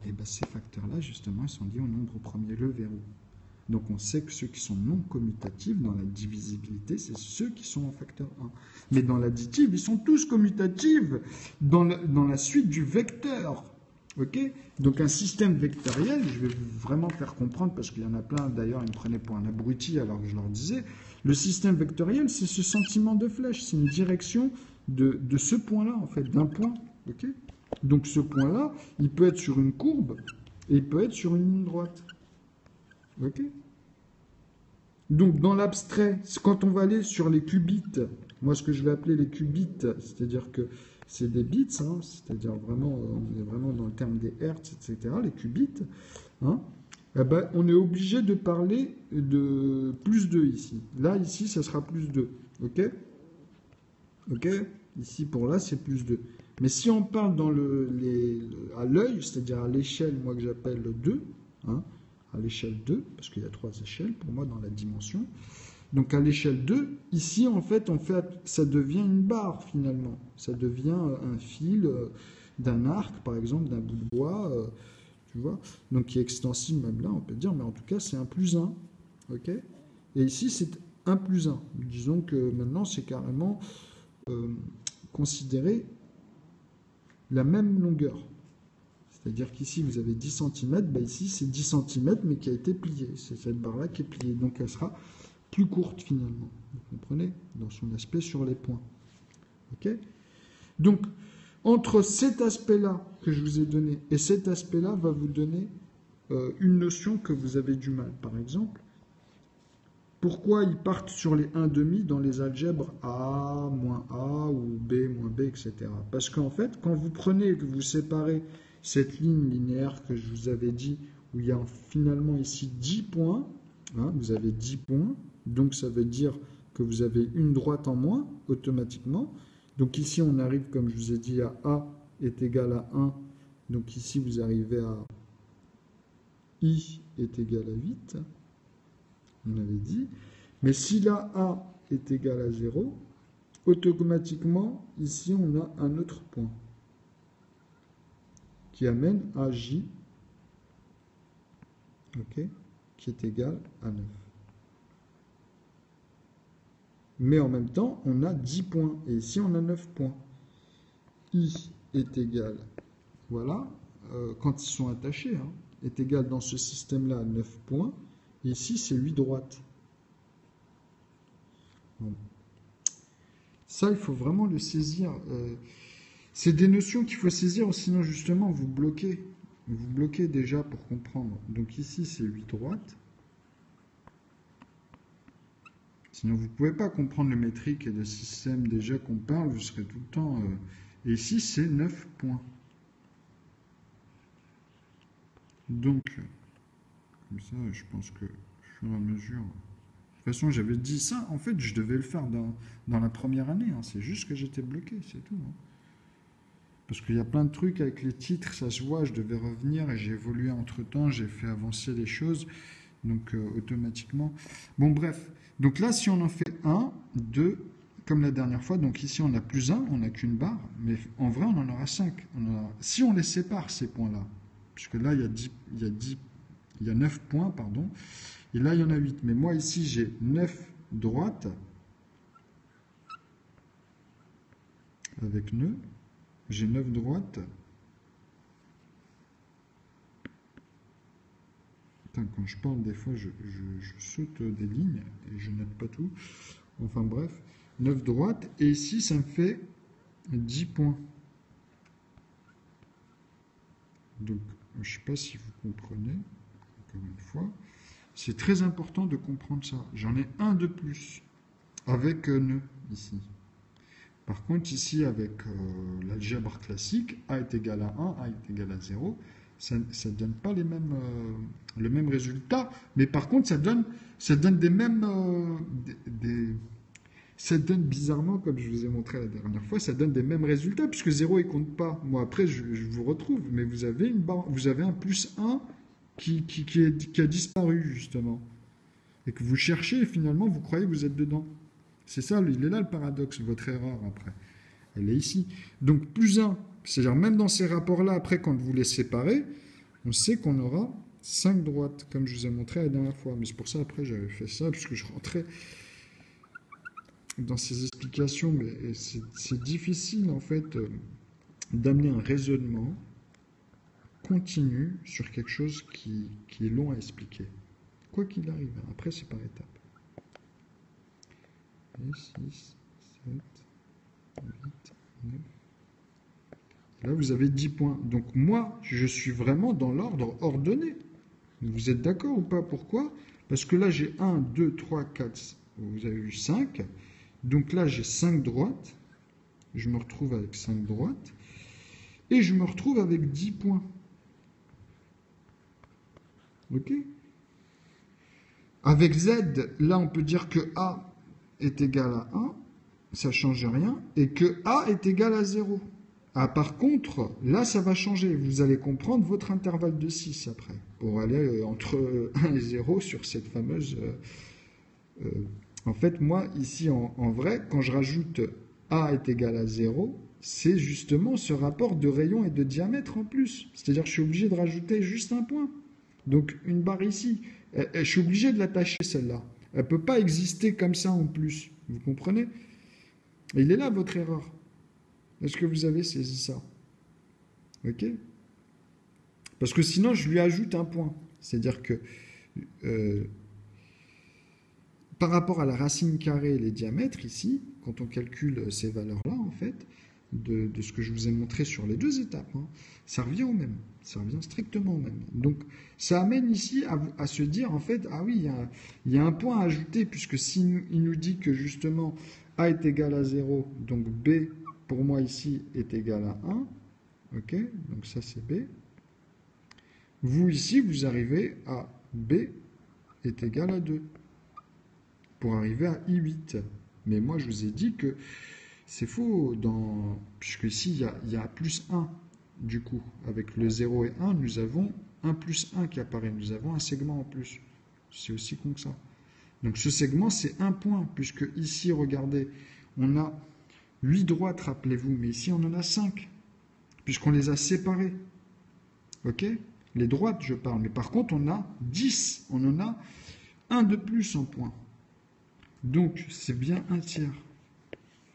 Et bien ces facteurs-là, justement, ils sont liés au nombre premier, le verrou. Donc on sait que ceux qui sont non commutatifs dans la divisibilité, c'est ceux qui sont en facteur 1. Mais dans l'additive, ils sont tous commutatifs dans la suite du vecteur. Okay, donc un système vectoriel, je vais vraiment faire comprendre, parce qu'il y en a plein, d'ailleurs, ils me prenaient pour un abruti alors que je leur disais, le système vectoriel, c'est ce sentiment de flèche, c'est une direction de ce point-là, en fait, d'un point. Okay, donc ce point-là, il peut être sur une courbe et il peut être sur une ligne droite. Ok. Donc dans l'abstrait, quand on va aller sur les qubits, moi ce que je vais appeler les qubits, c'est-à-dire que c'est des bits, hein, c'est-à-dire vraiment, on est vraiment dans le terme des hertz, etc., les qubits, hein, eh ben, on est obligé de parler de plus 2 ici. Là, ici, ça sera plus 2. Ok. Ok. Ici, pour là, c'est plus 2. Mais si on parle dans à l'œil, c'est-à-dire à l'échelle, moi que j'appelle 2, hein, à l'échelle 2, parce qu'il y a 3 échelles pour moi dans la dimension. Donc à l'échelle 2, ici en fait, ça devient une barre finalement. Ça devient un fil d'un arc, par exemple, d'un bout de bois, tu vois, donc qui est extensible même là, on peut dire, mais en tout cas c'est un plus 1. Ok. Et ici c'est 1 plus 1. Disons que maintenant c'est carrément considéré la même longueur. C'est-à-dire qu'ici, vous avez 10 cm, ben ici, c'est 10 cm, mais qui a été plié. C'est cette barre-là qui est pliée. Donc, elle sera plus courte, finalement. Vous comprenez? Dans son aspect sur les points. OK? Donc, entre cet aspect-là que je vous ai donné et cet aspect-là va vous donner une notion que vous avez du mal. Par exemple, pourquoi ils partent sur les 1,5 dans les algèbres A, moins A ou B, moins B, etc. Parce qu'en fait, quand vous prenez et que vous séparez cette ligne linéaire que je vous avais dit, où il y a finalement ici 10 points, hein, vous avez 10 points, donc ça veut dire que vous avez une droite en moins, automatiquement. Donc ici, on arrive, comme je vous ai dit, à A est égal à 1. Donc ici, vous arrivez à I est égal à 8. On avait dit. Mais si là A est égal à 0, automatiquement, ici, on a un autre point qui amène à J, ok, qui est égal à 9. Mais en même temps, on a 10 points. Et ici, on a 9 points. I est égal, voilà, quand ils sont attachés, hein, est égal dans ce système-là à 9 points. Et ici, c'est 8 droites. Bon. Ça, il faut vraiment le saisir. C'est des notions qu'il faut saisir, sinon justement, vous bloquez. Vous bloquez déjà pour comprendre. Donc ici, c'est 8 droites. Sinon, vous ne pouvez pas comprendre le métrique et le système déjà qu'on parle, vous serez tout le temps... Et ici, c'est 9 points. Donc, comme ça, je pense que, au fur et à mesure... De toute façon, j'avais dit ça, en fait, je devais le faire dans la première année. Hein. C'est juste que j'étais bloqué, c'est tout. Hein. Parce qu'il y a plein de trucs avec les titres, ça se voit, je devais revenir et j'ai évolué entre-temps, j'ai fait avancer les choses, donc automatiquement. Bon, bref. Donc là, si on en fait 1, 2, comme la dernière fois, donc ici on a plus 1, on n'a qu'une barre, mais en vrai on en aura 5. Si on les sépare, ces points-là, puisque là il y a 9 points, pardon, et là il y en a 8. Mais moi ici j'ai 9 droites avec nœud, j'ai 9 droites. Putain, quand je parle, des fois je saute des lignes et je note pas tout. Enfin bref, 9 droites, et ici ça me fait 10 points. Donc, je ne sais pas si vous comprenez, encore une fois. C'est très important de comprendre ça. J'en ai un de plus, avec nœud, ici. Par contre, ici, avec l'algèbre classique, A est égal à 1, A est égal à 0, ça ne donne pas le même résultat, mais par contre, ça donne des mêmes... ça donne bizarrement, comme je vous ai montré la dernière fois, ça donne des mêmes résultats, puisque 0, il ne compte pas. Moi, après, je vous retrouve, mais vous avez un plus 1 qui a disparu, justement. Et que vous cherchez, et finalement, vous croyez que vous êtes dedans. C'est ça, il est là le paradoxe, votre erreur, après. Elle est ici. Donc, plus 1, c'est-à-dire même dans ces rapports-là, après, quand vous les séparez, on sait qu'on aura 5 droites, comme je vous ai montré la dernière fois. Mais c'est pour ça, après, j'avais fait ça, puisque je rentrais dans ces explications, mais c'est difficile en fait d'amener un raisonnement continu sur quelque chose qui est long à expliquer. Quoi qu'il arrive, après c'est par étapes. 6, 7, 8, 9. Là vous avez 10 points. Donc moi, je suis vraiment dans l'ordre ordonné. Vous êtes d'accord ou pas? Pourquoi? Parce que là j'ai 1, 2, 3, 4, vous avez vu 5. Donc là, j'ai 5 droites. Je me retrouve avec 5 droites. Et je me retrouve avec 10 points. OK? Avec Z, là, on peut dire que A est égal à 1. Ça ne change rien. Et que A est égal à 0. Ah, par contre, là, ça va changer. Vous allez comprendre votre intervalle de 6 après. Pour aller entre 1 et 0 sur cette fameuse... En fait, moi, ici, en vrai, quand je rajoute A est égal à 0, c'est justement ce rapport de rayon et de diamètre en plus. C'est-à-dire que je suis obligé de rajouter juste un point. Donc, une barre ici. Je suis obligé de l'attacher, celle-là. Elle ne peut pas exister comme ça en plus. Vous comprenez? Et il est là, votre erreur. Est-ce que vous avez saisi ça? OK? Parce que sinon, je lui ajoute un point. C'est-à-dire que... par rapport à la racine carrée et les diamètres, ici, quand on calcule ces valeurs-là, en fait, de ce que je vous ai montré sur les deux étapes, hein, ça revient au même. Ça revient strictement au même. Donc, ça amène ici à se dire, en fait, ah oui, il y a un point à ajouter, puisque s'il nous dit que, justement, A est égal à 0, donc B, pour moi, ici, est égal à 1. OK? Donc, ça, c'est B. Vous, ici, vous arrivez à B est égal à 2. Pour arriver à I8. Mais moi, je vous ai dit que c'est faux, puisque ici, il y a plus 1, du coup. Avec le 0 et 1, nous avons un plus 1 qui apparaît. Nous avons un segment en plus. C'est aussi con que ça. Donc ce segment, c'est un point, puisque ici, regardez, on a 8 droites, rappelez-vous, mais ici, on en a 5, puisqu'on les a séparées. Ok? Les droites, je parle, mais par contre, on a 10, on en a un de plus en point. Donc, c'est bien un tiers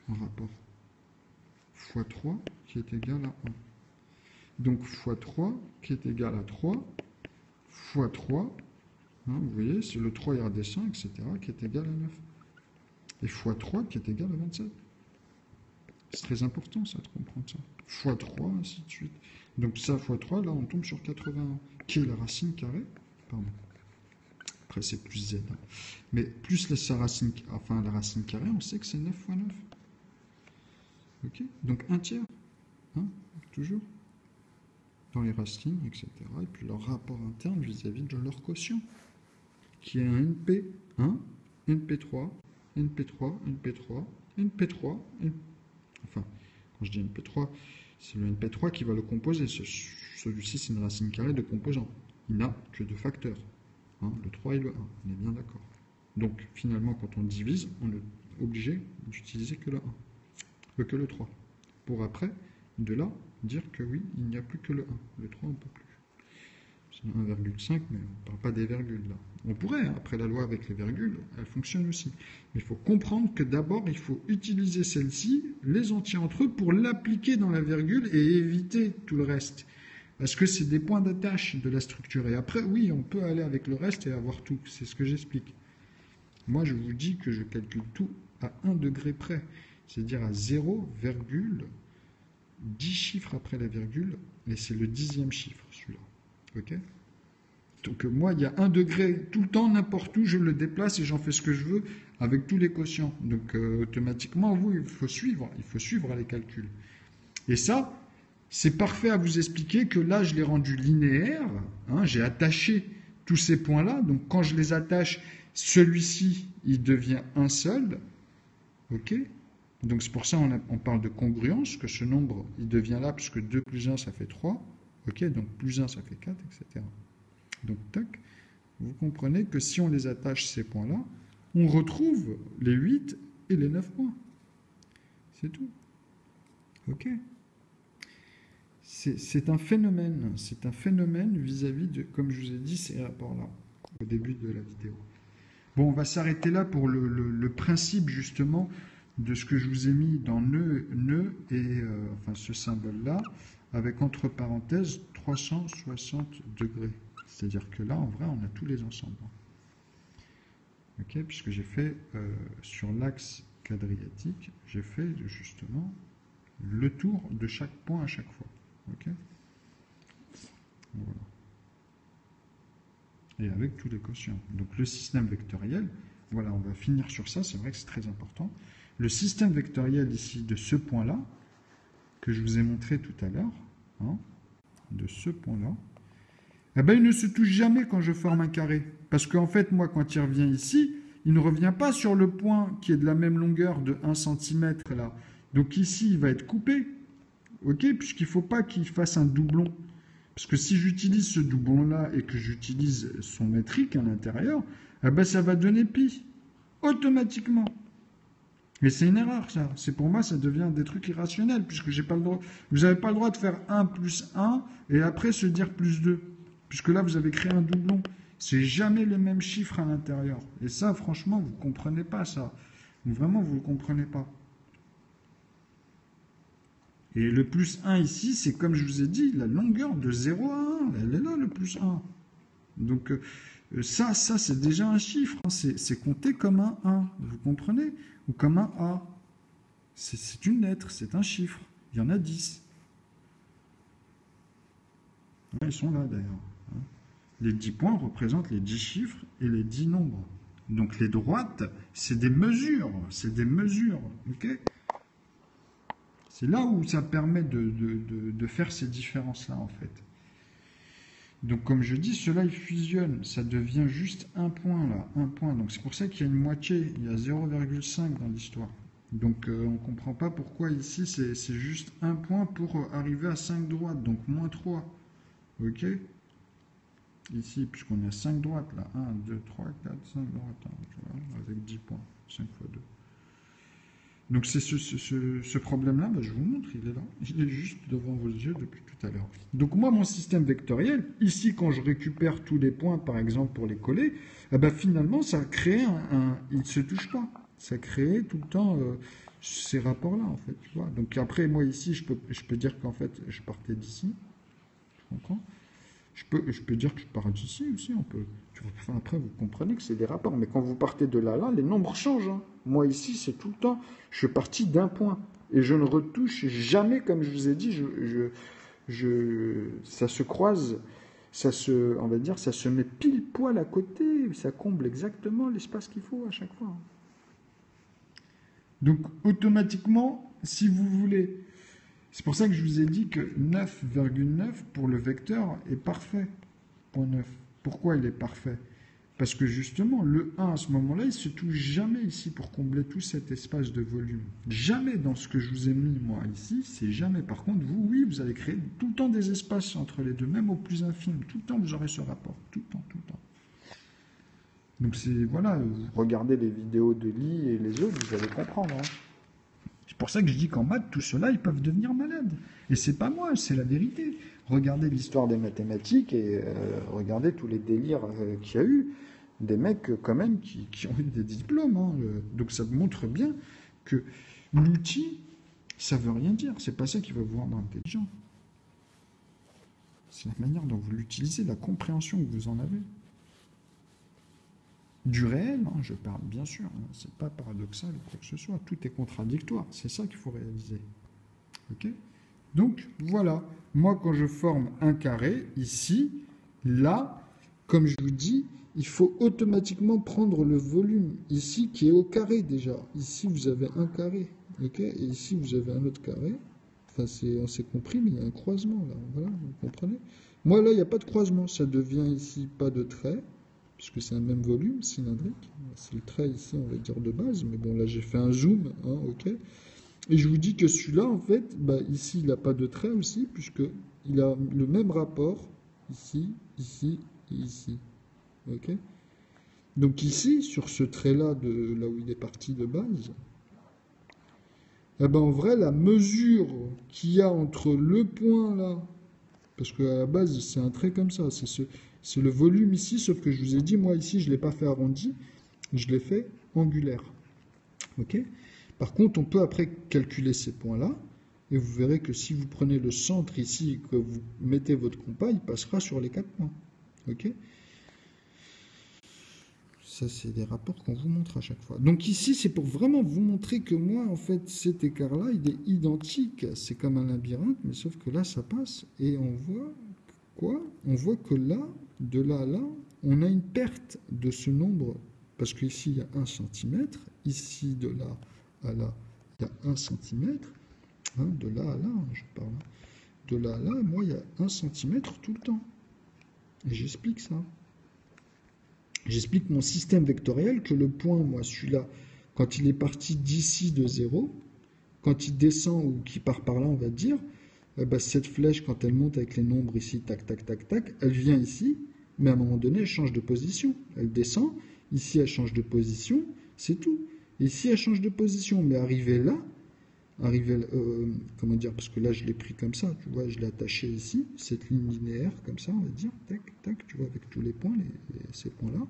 en rapport. Fois 3 qui est égal à 1. Donc, fois 3 qui est égal à 3, fois 3, hein, vous voyez, c'est le 3 il redescend, etc., qui est égal à 9. Et fois 3 qui est égal à 27. C'est très important, ça, de comprendre ça. Fois 3, ainsi de suite. Donc, ça, fois 3, là, on tombe sur 81, qui est la racine carrée. Pardon. Après, c'est plus z. Hein. Mais plus la racine carrée, on sait que c'est 9 fois 9. Ok? Donc, un tiers. Hein, toujours. Dans les racines, etc. Et puis leur rapport interne vis-à-vis de leur quotient, qui est un NP, 1, NP3, NP3, NP3, NP3, enfin, quand je dis NP3, c'est le NP3 qui va le composer. Celui-ci, c'est une racine carrée de composants. Il n'a que deux facteurs, hein, le 3 et le 1, on est bien d'accord. Donc, finalement, quand on divise, on est obligé d'utiliser que le 1, que le 3, pour après, de là, dire que oui, il n'y a plus que le 1. Le 3, on ne peut plus. C'est 1,5, mais on ne parle pas des virgules là. On pourrait, hein, après la loi avec les virgules, elle fonctionne aussi. Mais il faut comprendre que d'abord, il faut utiliser celle-ci, les entiers entre eux, pour l'appliquer dans la virgule et éviter tout le reste. Parce que c'est des points d'attache de la structure. Et après, oui, on peut aller avec le reste et avoir tout. C'est ce que j'explique. Moi, je vous dis que je calcule tout à 1 degré près. C'est-à-dire à 0,10 chiffres après la virgule. Et c'est le 10e chiffre, celui-là. Ok? Donc moi, il y a 1 degré tout le temps, n'importe où, je le déplace et j'en fais ce que je veux avec tous les quotients. Donc automatiquement, vous, il faut suivre les calculs. Et ça, c'est parfait à vous expliquer que là, je l'ai rendu linéaire, hein, j'ai attaché tous ces points-là, donc quand je les attache, celui-ci, il devient un seul, ok? Donc c'est pour ça on parle de congruence, que ce nombre, il devient là, puisque 2 plus 1, ça fait 3, ok? Donc plus 1, ça fait 4, etc. Donc, tac, vous comprenez que si on les attache, ces points-là, on retrouve les 8 et les 9 points. C'est tout. OK. C'est un phénomène. C'est un phénomène vis-à-vis de, comme je vous ai dit, ces rapports-là, au début de la vidéo. Bon, on va s'arrêter là pour le principe, justement, de ce que je vous ai mis dans nœud et, enfin, ce symbole-là, avec entre parenthèses 360 degrés. C'est-à-dire que là, en vrai, on a tous les ensembles. Ok, puisque j'ai fait sur l'axe quadrillatique, j'ai fait justement le tour de chaque point à chaque fois. Ok, voilà. Et avec tous les quotients. Donc le système vectoriel, voilà, on va finir sur ça, c'est vrai que c'est très important. Le système vectoriel ici de ce point-là, que je vous ai montré tout à l'heure, hein, de ce point-là, eh ben, il ne se touche jamais quand je forme un carré. Parce qu'en fait, moi, quand il revient ici, il ne revient pas sur le point qui est de la même longueur de 1 cm là. Donc ici, il va être coupé. Ok, puisqu'il ne faut pas qu'il fasse un doublon. Parce que si j'utilise ce doublon-là et que j'utilise son métrique à l'intérieur, eh ben, ça va donner pi. Automatiquement. Et c'est une erreur, ça. C'est pour moi, ça devient des trucs irrationnels, puisque j'ai pas le droit. Vous n'avez pas le droit de faire 1 plus 1 et après se dire plus 2. Puisque là, vous avez créé un doublon. C'est jamais les mêmes chiffres à l'intérieur. Et ça, franchement, vous ne comprenez pas ça. Vraiment, vous ne comprenez pas. Et le plus 1 ici, c'est comme je vous ai dit, la longueur de 0 à 1. Elle est là, le plus 1. Donc, ça c'est déjà un chiffre. Hein. C'est compté comme un 1. Vous comprenez? Ou comme un A. C'est une lettre, c'est un chiffre. Il y en a 10. Ils sont là, d'ailleurs. Les 10 points représentent les 10 chiffres et les 10 nombres. Donc les droites, c'est des mesures. C'est des mesures. Okay, c'est là où ça permet de faire ces différences-là, en fait. Donc comme je dis, cela il fusionne. Ça devient juste un point, là. Un point. Donc c'est pour ça qu'il y a une moitié. Il y a 0,5 dans l'histoire. Donc on ne comprend pas pourquoi ici, c'est juste un point pour arriver à 5 droites. Donc moins 3. OK ? ici, puisqu'on a 5 droites là, 1, 2, 3, 4, 5 droites, hein, tu vois, avec 10 points, 5 fois 2. Donc c'est ce problème-là, je vous montre, il est là. Il est juste devant vos yeux depuis tout à l'heure. Donc moi, mon système vectoriel, ici, quand je récupère tous les points, par exemple, pour les coller, eh ben, finalement, ça crée il ne se touche pas. Ça crée tout le temps ces rapports-là, en fait. Tu vois. Donc après, moi, ici, je peux dire qu'en fait, je partais d'ici. Tu comprends? Je peux dire que je pars d'ici aussi. Enfin, après, vous comprenez que c'est des rapports. Mais quand vous partez de là, les nombres changent. Hein. Moi, ici, c'est tout le temps. Je suis parti d'un point. Et je ne retouche jamais, comme je vous ai dit, ça se croise, on va dire, ça se met pile poil à côté. Ça comble exactement l'espace qu'il faut à chaque fois. Donc, automatiquement, si vous voulez... C'est pour ça que je vous ai dit que 9,9 pour le vecteur est parfait. 0,9. Pourquoi il est parfait? Parce que justement, le 1 à ce moment-là, il ne se touche jamais ici pour combler tout cet espace de volume. Jamais dans ce que je vous ai mis, moi, ici, c'est jamais. Par contre, vous, oui, vous allez créer tout le temps des espaces entre les deux, même au plus infime. Tout le temps, vous aurez ce rapport. Tout le temps, tout le temps. Donc, c'est, voilà, regardez les vidéos de Lee et les autres, vous allez comprendre. Hein. C'est pour ça que je dis qu'en maths, tout cela, ils peuvent devenir malades. Et c'est pas moi, c'est la vérité. Regardez l'histoire des mathématiques et regardez tous les délires qu'il y a eu. Des mecs quand même qui ont eu des diplômes. Hein. Donc ça montre bien que l'outil, ça veut rien dire. C'est pas ça qui va vous rendre intelligent. C'est la manière dont vous l'utilisez, la compréhension que vous en avez. Du réel, hein, je parle bien sûr, hein, c'est pas paradoxal ou quoi que ce soit, tout est contradictoire, c'est ça qu'il faut réaliser. Ok? Donc voilà, moi quand je forme un carré, ici, là, comme je vous dis, il faut automatiquement prendre le volume ici qui est au carré déjà. Ici vous avez un carré, ok? Et ici vous avez un autre carré. Enfin, on s'est compris, mais il y a un croisement là, voilà, vous comprenez? Moi là, il n'y a pas de croisement, ça devient ici pas de trait. Puisque c'est un même volume cylindrique. C'est le trait ici, on va dire de base, mais bon, là j'ai fait un zoom, hein, ok. Et je vous dis que celui-là, en fait, bah, ici, il n'a pas de trait aussi, puisqu'il a le même rapport ici, ici et ici. Ok. Donc ici, sur ce trait-là, de là où il est parti de base, eh ben, en vrai, la mesure qu'il y a entre le point là, parce qu'à la base, c'est un trait comme ça, c'est le volume ici, sauf que je vous ai dit, moi ici, je ne l'ai pas fait arrondi, je l'ai fait angulaire. Ok. Par contre, on peut après calculer ces points-là, et vous verrez que si vous prenez le centre ici et que vous mettez votre compas, il passera sur les 4 points. Ok. Ça, c'est des rapports qu'on vous montre à chaque fois. Donc ici, c'est pour vraiment vous montrer que moi, en fait, cet écart-là, il est identique. C'est comme un labyrinthe, mais sauf que là, ça passe. Et on voit quoi? On voit que là, de là à là, on a une perte de ce nombre. Parce qu'ici, il y a 1 cm. Ici, de là à là, il y a 1 cm. Hein, de là à là, je parle. De là à là, moi, il y a 1 cm tout le temps. Et j'explique ça. J'explique mon système vectoriel que le point, moi, celui-là, quand il est parti d'ici de 0, quand il descend ou qu'il part par là, on va dire, bah, cette flèche, quand elle monte avec les nombres ici, tac, tac, tac, tac, elle vient ici, mais à un moment donné, elle change de position. Elle descend, ici, elle change de position, c'est tout. Ici, elle change de position, mais arrivé là, comment dire, parce que là, je l'ai pris comme ça, tu vois, je l'ai attaché ici, cette ligne linéaire, comme ça, on va dire, tac, tac, tu vois, avec tous les points, ces points-là.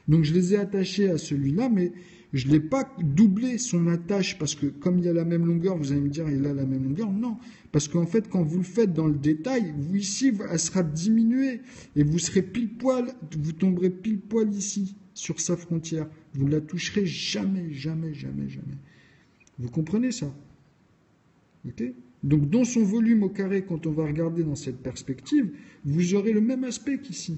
Donc, je les ai attachés à celui-là, mais je ne l'ai pas doublé son attache, parce que comme il y a la même longueur, vous allez me dire, il a la même longueur. Non, parce qu'en fait, quand vous le faites dans le détail, vous ici, elle sera diminuée, et vous serez pile poil, vous tomberez pile poil ici, sur sa frontière. Vous ne la toucherez jamais, jamais, jamais, jamais. Vous comprenez ça? Okay. Donc dans son volume au carré, quand on va regarder dans cette perspective, vous aurez le même aspect qu'ici.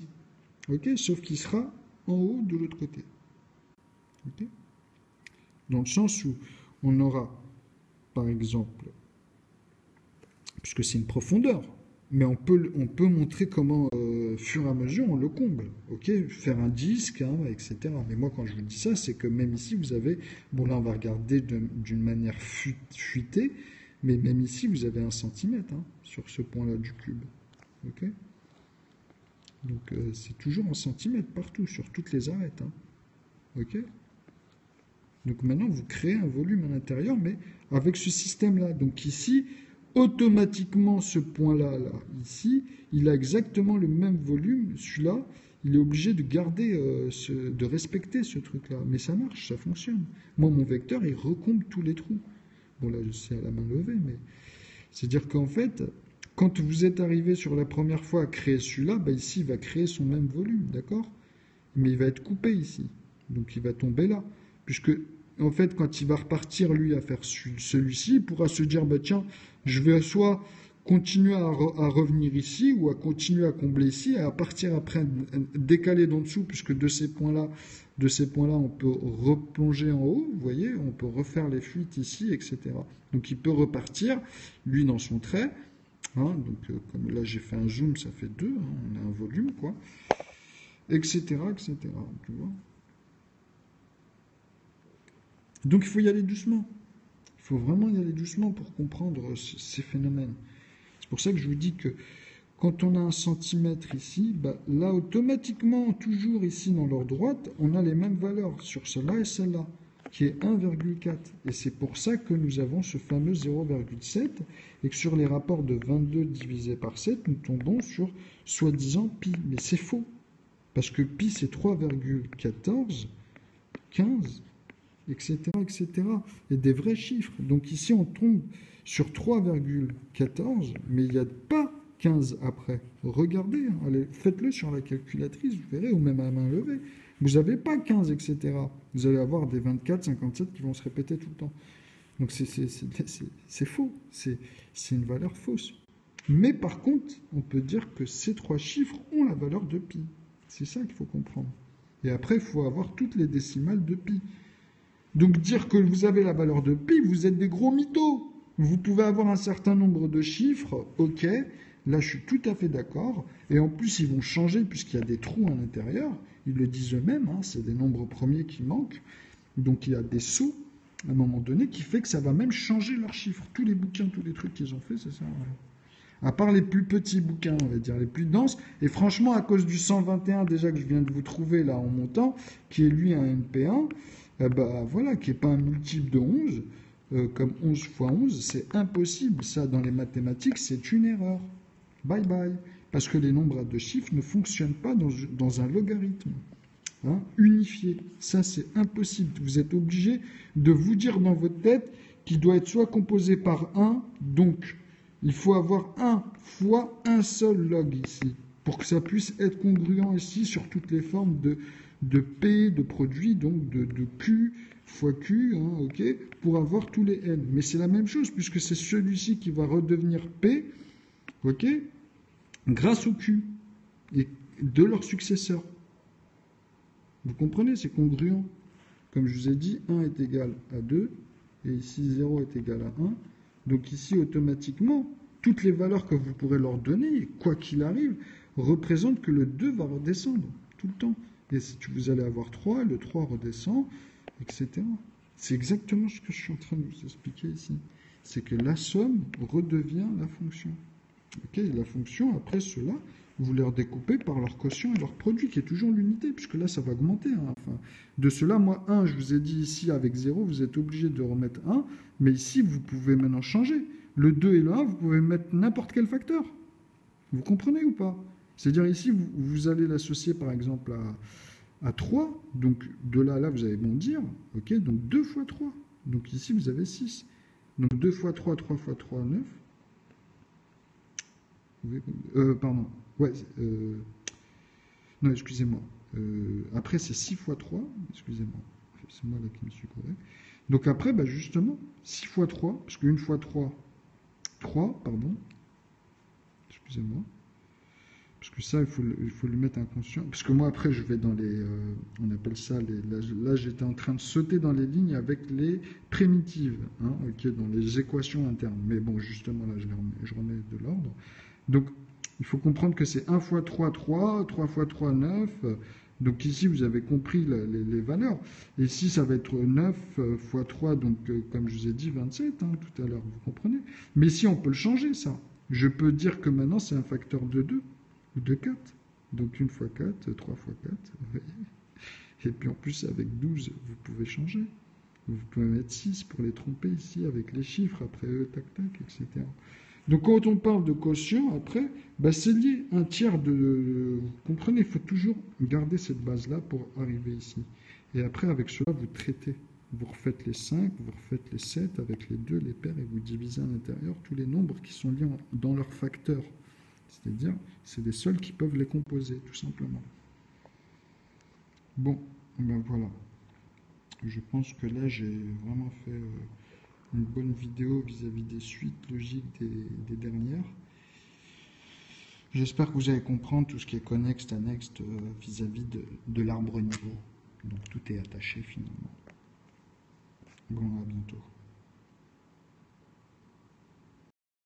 Okay. Sauf qu'il sera en haut de l'autre côté. Okay. Dans le sens où on aura, par exemple, puisque c'est une profondeur, mais on peut montrer comment, fur et à mesure, on le comble. Okay. Faire un disque, hein, etc. Mais moi, quand je vous dis ça, c'est que même ici, vous avez... Bon, là, on va regarder d'une manière fuitée, mais même ici, vous avez 1 cm hein, sur ce point-là du cube. Okay. Donc c'est toujours en centimètres partout, sur toutes les arêtes. Hein. Ok? Donc maintenant, vous créez un volume à l'intérieur, mais avec ce système-là. Donc ici, automatiquement, ce point-là, là, ici, il a exactement le même volume. Celui-là, il est obligé de garder, de respecter ce truc-là. Mais ça marche, ça fonctionne. Moi, mon vecteur, il recombe tous les trous. Bon, là, je suis à la main levée, mais c'est-à-dire qu'en fait, quand vous êtes arrivé sur la première fois à créer celui-là, bah ici, il va créer son même volume, d'accord? Mais il va être coupé ici. Donc, il va tomber là. Puisque, en fait, quand il va repartir, lui, à faire celui-ci, il pourra se dire, bah tiens, je vais soit continuer à revenir ici, ou à continuer à combler ici, et à partir après, décaler d'en dessous, puisque de ces points-là, on peut replonger en haut, vous voyez, on peut refaire les fuites ici, etc. Donc, il peut repartir, lui, dans son trait. Hein, donc, comme là, j'ai fait un zoom, ça fait 2, hein, on a un volume, quoi, etc., etc., tu vois. Donc il faut y aller doucement. Il faut vraiment y aller doucement pour comprendre ces phénomènes. C'est pour ça que je vous dis que quand on a un centimètre ici, bah, là automatiquement, toujours ici dans l'ordre droite, on a les mêmes valeurs sur celle-là et celle-là, qui est 1,4. Et c'est pour ça que nous avons ce fameux 0,7 et que sur les rapports de 22 divisé par 7, nous tombons sur soi-disant pi. Mais c'est faux. Parce que pi c'est 3,14, 15, etc., etc. Et des vrais chiffres. Donc ici, on tombe sur 3,14, mais il n'y a pas 15 après. Regardez, hein, allez, faites-le sur la calculatrice, vous verrez, ou même à la main levée. Vous n'avez pas 15, etc. Vous allez avoir des 24, 57 qui vont se répéter tout le temps. Donc c'est faux, c'est une valeur fausse. Mais par contre, on peut dire que ces trois chiffres ont la valeur de pi. C'est ça qu'il faut comprendre. Et après, il faut avoir toutes les décimales de pi. Donc dire que vous avez la valeur de pi, vous êtes des gros mythos. Vous pouvez avoir un certain nombre de chiffres, ok, là je suis tout à fait d'accord. Et en plus, ils vont changer puisqu'il y a des trous à l'intérieur. Ils le disent eux-mêmes, hein, c'est des nombres premiers qui manquent. Donc il y a des sauts à un moment donné qui fait que ça va même changer leurs chiffres. Tous les bouquins, tous les trucs qu'ils ont fait, c'est ça. Ouais. À part les plus petits bouquins, on va dire, les plus denses. Et franchement, à cause du 121 déjà que je viens de vous trouver là en montant, qui est lui un NP1, bah, voilà, qui n'est pas un multiple de 11, comme 11 fois 11, c'est impossible. Ça, dans les mathématiques, c'est une erreur. Bye bye. Parce que les nombres à deux chiffres ne fonctionnent pas dans un logarithme. Hein, unifié. Ça, c'est impossible. Vous êtes obligé de vous dire dans votre tête qu'il doit être soit composé par 1, donc il faut avoir 1 fois un seul log ici, pour que ça puisse être congruent ici sur toutes les formes de P, de produit, donc de Q fois Q, hein, ok, pour avoir tous les N. Mais c'est la même chose, puisque c'est celui-ci qui va redevenir P, ok, grâce au Q, et de leurs successeurs. Vous comprenez, c'est congruent. Comme je vous ai dit, 1 est égal à 2, et ici 0 est égal à 1. Donc ici, automatiquement, toutes les valeurs que vous pourrez leur donner, quoi qu'il arrive, représentent que le 2 va redescendre tout le temps. Et si vous allez avoir 3, le 3 redescend, etc. C'est exactement ce que je suis en train de vous expliquer ici. C'est que la somme redevient la fonction. Okay, la fonction, après cela, vous les redécoupez par leur quotient et leur produit, qui est toujours l'unité, puisque là, ça va augmenter. Hein. Enfin, de cela, moi, 1, je vous ai dit ici, avec 0, vous êtes obligé de remettre 1, mais ici, vous pouvez maintenant changer. Le 2 et le 1, vous pouvez mettre n'importe quel facteur. Vous comprenez ou pas? C'est-à-dire ici, vous allez l'associer, par exemple, à 3, donc de là à là, vous allez bondir, ok, donc 2 fois 3. Donc ici, vous avez 6. Donc 2 fois 3, 3 fois 3, 9. Pardon. Ouais, non, excusez-moi. Après, c'est 6 fois 3. Excusez-moi. C'est moi là qui me suis correct. Donc après, bah, justement, 6 fois 3, parce qu'une fois 3, 3, pardon. Excusez-moi. Parce que ça, il faut lui mettre inconscient. Parce que moi, après, je vais dans les... on appelle ça... là, j'étais en train de sauter dans les lignes avec les primitives, hein, okay, dans les équations internes. Mais bon, justement, là, je remets de l'ordre. Donc, il faut comprendre que c'est 1 fois 3, 3, 3 fois 3, 9. Donc ici, vous avez compris les valeurs. Et ici, ça va être 9 fois 3, donc comme je vous ai dit, 27 hein, tout à l'heure, vous comprenez. Mais ici, on peut le changer, ça. Je peux dire que maintenant, c'est un facteur de 2 ou de 4. Donc 1 fois 4, 3 fois 4, vous voyez. Et puis en plus, avec 12, vous pouvez changer. Vous pouvez mettre 6 pour les tromper ici avec les chiffres, après eux, tac, tac, etc. Donc quand on parle de quotient, après, bah, c'est lié. Un tiers de... Vous comprenez, il faut toujours garder cette base-là pour arriver ici. Et après, avec cela, vous traitez. Vous refaites les 5, vous refaites les 7 avec les 2, les paires, et vous divisez à l'intérieur tous les nombres qui sont liés dans leur facteur. C'est-à-dire, c'est les seuls qui peuvent les composer, tout simplement. Bon, ben voilà. Je pense que là, j'ai vraiment fait une bonne vidéo vis-à-vis des suites logiques des dernières. J'espère que vous allez comprendre tout ce qui est connexe, annexe vis-à-vis de l'arbre niveau. Donc tout est attaché finalement. Bon, à bientôt.